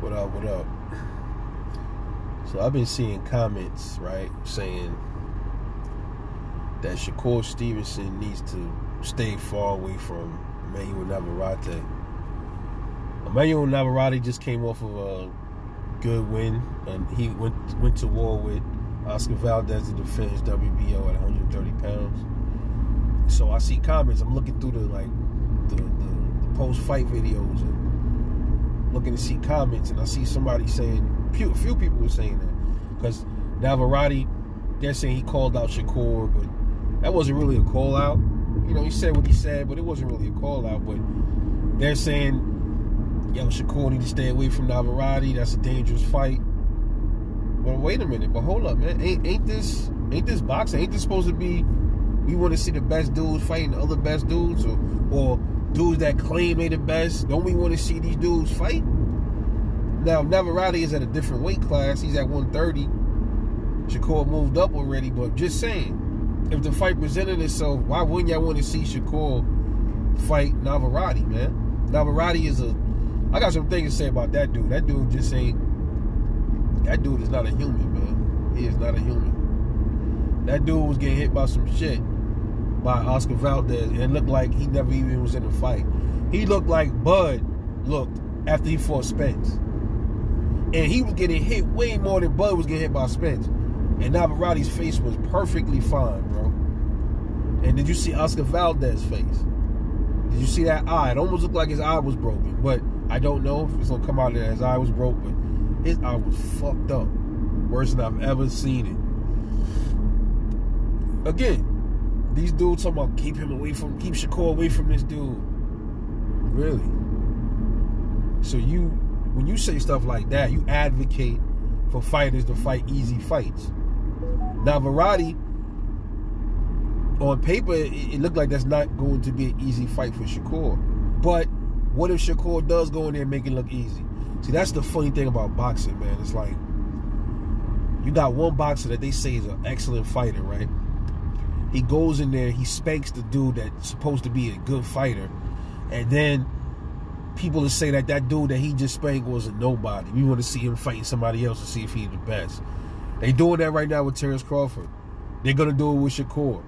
What up, what up? So I've been seeing comments, right, saying that Shakur Stevenson needs to stay far away from Emanuel Navarrate. Emanuel Navarrate just came off of a good win, and he went to war with Oscar Valdez to defend his WBO at 130 pounds. So I see comments. I'm looking through the post-fight videos and looking to see comments, and I see somebody saying, a few people were saying that, because Navarrete, they're saying he called out Shakur, but that wasn't really a call out. You know, he said what he said, but it wasn't really a call out. But they're saying, yo, Shakur need to stay away from Navarrete. That's a dangerous fight. Well, wait a minute. But hold up, man. Ain't this boxing? Ain't this supposed to be? We want to see the best dudes fighting the other best dudes, or dudes that claim they the best. Don't we want to see these dudes fight? Now, Navarrete is at a different weight class. He's at 130. Shakur moved up already, but just saying, if the fight presented itself, why wouldn't y'all want to see Shakur fight Navarrete, man? Navarrete is I got some things to say about that dude. That dude just ain't, that dude is not a human, man. He is not a human. That dude was getting hit by some shit by Oscar Valdez, and it looked like he never even was in the fight. He looked like Bud looked after he fought Spence. And he was getting hit way more than Bud was getting hit by Spence. And Navarrete's face was perfectly fine, bro. And did you see Oscar Valdez's face? Did you see that eye? It almost looked like his eye was broken. But I don't know if it's going to come out that his eye was broke. But his eye was fucked up. Worse than I've ever seen it. Again, these dudes talking about keep Shakur away from this dude. Really? So when you say stuff like that, you advocate for fighters to fight easy fights. Navarrete, on paper, it looked like that's not going to be an easy fight for Shakur. But what if Shakur does go in there and make it look easy? See, that's the funny thing about boxing, man. It's like, you got one boxer that they say is an excellent fighter, right? He goes in there, he spanks the dude that's supposed to be a good fighter, and then people will say that dude that he just spanked was a nobody. We want to see him fighting somebody else to see if he's the best. They doing that right now with Terrence Crawford. They're going to do it with Shakur.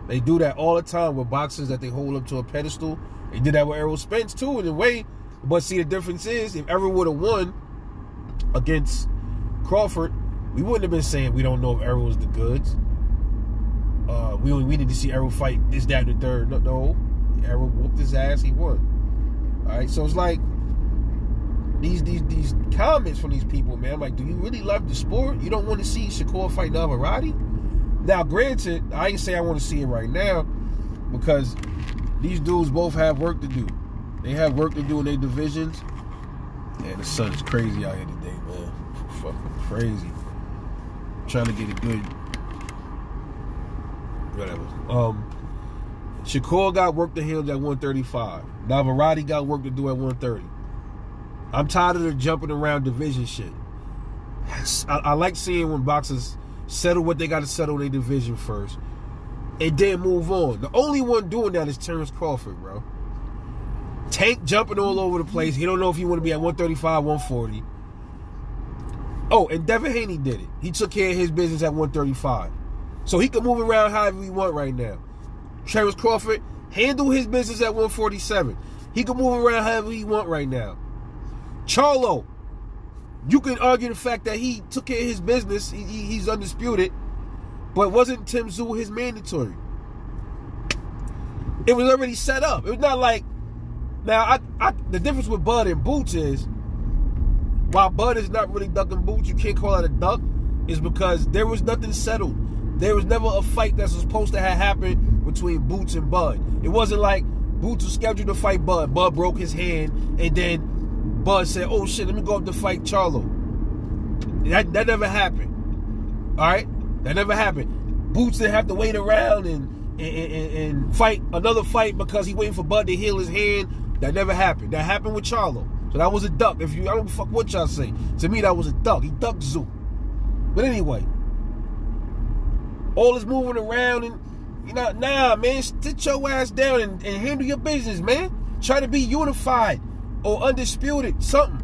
They do that all the time with boxers that they hold up to a pedestal. They did that with Errol Spence too, in a way. But see, the difference is, if Errol would have won against Crawford, we wouldn't have been saying we don't know if Errol was the goods. We need to see Errol fight this, that, and the third. No, Errol whooped his ass. He won. All right, so it's like these comments from these people, man. I'm like, do you really love the sport? You don't want to see Shakur fight Navarrete? Now, granted, I ain't say I want to see it right now, because these dudes both have work to do. They have work to do in their divisions. Man, the sun is crazy out here today, man. Fucking crazy. I'm trying to get a good whatever. Shakur got work to handle at 135. Navarrete got work to do at 130. I'm tired of the jumping around division shit. I like seeing when boxers settle what they got to settle in their division first and then move on. The only one doing that is Terrence Crawford, bro. Tank jumping all over the place. He don't know if he want to be at 135, 140. Oh, and Devin Haney did it. He took care of his business at 135. So he can move around however he want right now. Terrence Crawford handle his business at 147. He can move around however he want right now. Charlo, you can argue the fact that he took care of his business. He's undisputed. But wasn't Tim Tszyu his mandatory? It was already set up. It was not like... Now, the difference with Bud and Boots is, while Bud is not really ducking Boots, you can't call it a duck, is because there was nothing settled. There was never a fight that's supposed to have happened between Boots and Bud. It wasn't like Boots was scheduled to fight Bud. Bud broke his hand, and then Bud said, oh shit, let me go up to fight Charlo. That never happened. All right? That never happened. Boots didn't have to wait around and fight another fight because he waiting for Bud to heal his hand. That never happened. That happened with Charlo. So that was a duck. I don't fuck what y'all say. To me, that was a duck. He ducked Tszyu. But anyway, all this moving around and, nah, man, sit your ass down and handle your business, man. Try to be unified or undisputed, something.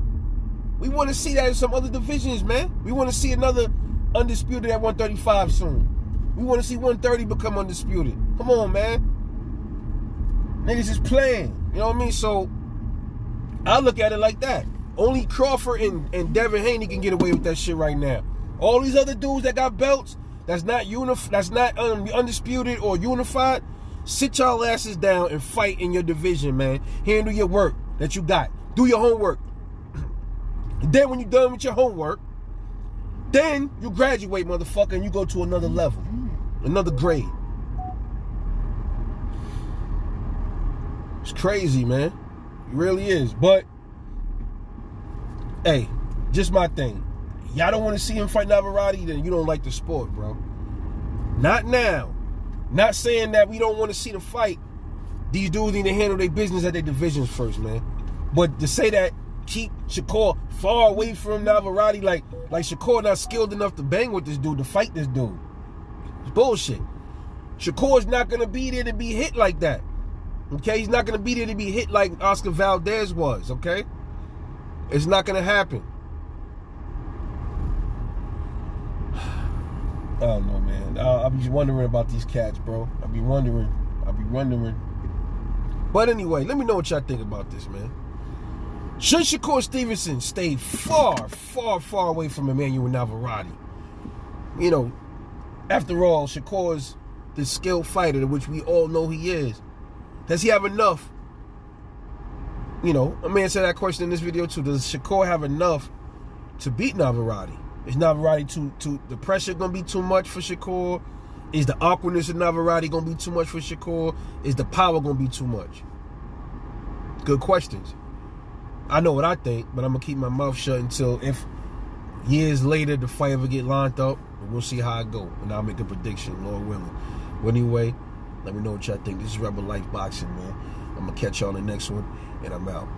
We want to see that in some other divisions, man. We want to see another undisputed at 135 soon. We want to see 130 become undisputed. Come on, man. Niggas is playing. You know what I mean? So I look at it like that. Only Crawford and Devin Haney can get away with that shit right now. All these other dudes that got belts, that's not undisputed or unified, sit y'all asses down and fight in your division, man. Handle your work that you got. Do your homework. And then when you're done with your homework, then you graduate, motherfucker, and you go to another level, another grade. It's crazy, man. It really is. But, hey, just my thing. Y'all don't want to see him fight Navarrate, then you don't like the sport, bro. Not now. Not saying that we don't want to see the fight. These dudes need to handle their business at their divisions first, man. But to say that keep Shakur far away from Navarrate, like Shakur not skilled enough to bang with this dude, to fight this dude. It's bullshit. Shakur's not going to be there to be hit like that. Okay? He's not going to be there to be hit like Oscar Valdez was, okay? It's not going to happen. I don't know, man. I'll be wondering about these cats, bro. I'll be wondering. But anyway, let me know what y'all think about this, man. Should Shakur Stevenson stay far, far, far away from Emanuel Navarrate? You know, after all, Shakur's the skilled fighter, which we all know he is. Does he have enough? You know, a man said that question in this video too. Does Shakur have enough to beat Navarrate? Is Navarrate too the pressure gonna be too much for Shakur? Is the awkwardness of Navarrate gonna be too much for Shakur? Is the power gonna be too much? Good questions. I know what I think, but I'm gonna keep my mouth shut until if years later the fight ever get lined up, and we'll see how it go, and I'll make a prediction, Lord willing. But anyway, let me know what y'all think. This is Rebel Life Boxing, man. I'm gonna catch y'all in the next one, and I'm out.